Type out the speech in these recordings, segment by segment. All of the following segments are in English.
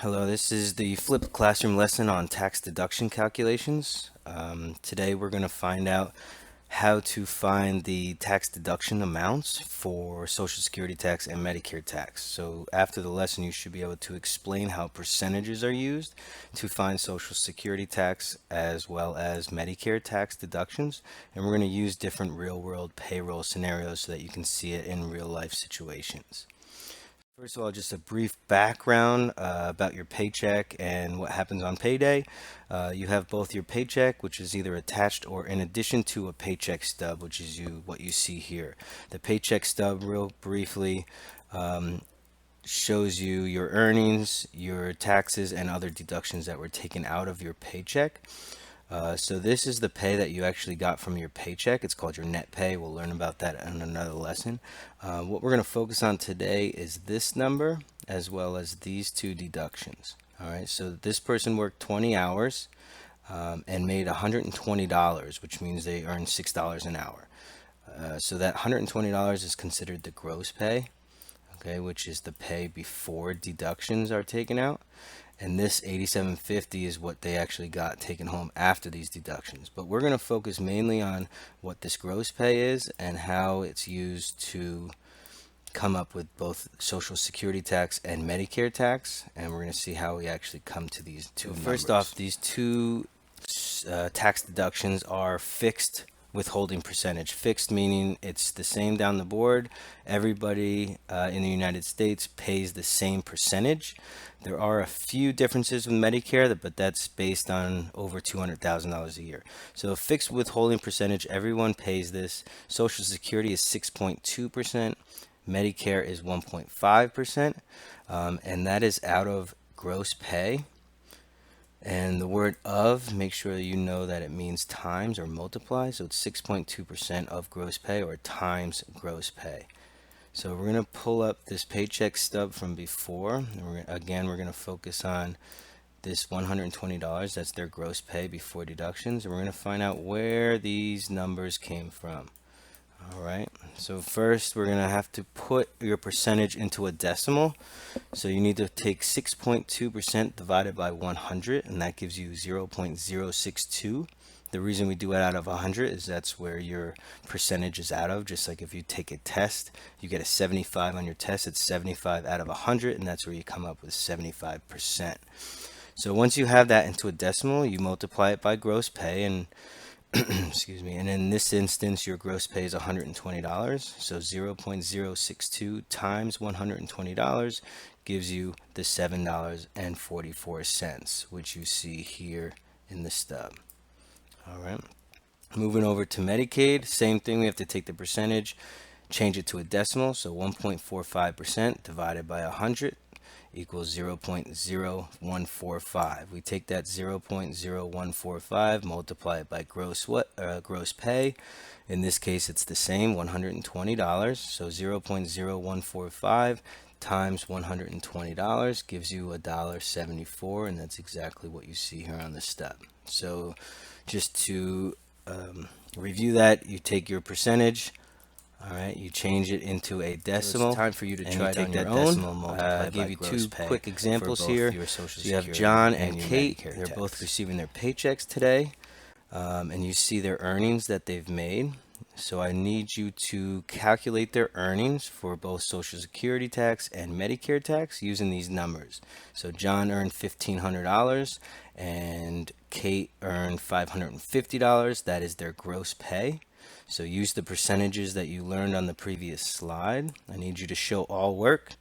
Hello, this is the flipped classroom lesson on tax deduction calculations. Today we're going to find out how to find the tax deduction amounts for Social Security tax and Medicare tax. So after the lesson you should be able to explain how percentages are used to find Social Security tax as well as Medicare tax deductions. And we're going to use different real-world payroll scenarios so that you can see it in real-life situations. First of all, just a brief background about your paycheck and what happens on payday. You have both your paycheck, which is either attached or in addition to a paycheck stub, which is what you see here. The paycheck stub, real briefly, shows you your earnings, your taxes, and other deductions that were taken out of your paycheck. So this is the pay that you actually got from your paycheck. It's called your net pay. We'll learn about that in another lesson. What we're going to focus on today is this number as well as these two deductions. All right, so this person worked 20 hours and made $120, which means they earned $6 an hour. So that $120 is considered the gross pay, okay, which is the pay before deductions are taken out. And this $87.50 is what they actually got taken home after these deductions. But we're going to focus mainly on what this gross pay is and how it's used to come up with both Social Security tax and Medicare tax. And we're going to see how we actually come to these two numbers. First off, these two tax deductions are fixed withholding percentage. Fixed meaning it's the same down the board. Everybody in the United States pays the same percentage. There are a few differences with Medicare, but that's based on over $200,000 a year. So fixed withholding percentage, everyone pays this. Social Security is 6.2%. Medicare is 1.5%. And that is out of gross pay. And the word of, make sure you know that it means times or multiply. So it's 6.2% of gross pay or times gross pay. So we're going to pull up this paycheck stub from before. And we're going to focus on this $120. That's their gross pay before deductions. And we're going to find out where these numbers came from. All right, so first we're going to have to put your percentage into a decimal. So you need to take 6.2% divided by 100, and that gives you 0.062. The reason we do it out of 100 is that's where your percentage is out of. Just like if you take a test, you get a 75 on your test, it's 75 out of 100, and that's where you come up with 75%. So once you have that into a decimal, you multiply it by gross pay, and excuse me, and in this instance your gross pay is $120. So 0.062 times $120 gives you the $7.44, which you see here in the stub. All right, moving over to Medicaid, same thing. We have to take the percentage, change it to a decimal. So 1.45% divided by 100 equals 0.0145. We take that 0.0145, multiply it by gross pay. In this case, it's the same, $120. So 0.0145 times $120 gives you $1.74, and that's exactly what you see here on the stub. So just to review that, you take your percentage. All right, you change it into a decimal. So it's time for you to try it on your own. I gave you two quick examples here. So you have John and Kate. They're both receiving their paychecks today, and you see their earnings that they've made. So I need you to calculate their earnings for both Social Security tax and Medicare tax using these numbers. So John earned $1,500 and Kate earned $550. That is their gross pay. So use the percentages that you learned on the previous slide. I need you to show all work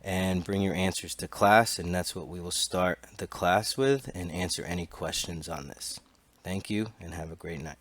and bring your answers to class, and that's what we will start the class with, and answer any questions on this. Thank you and have a great night.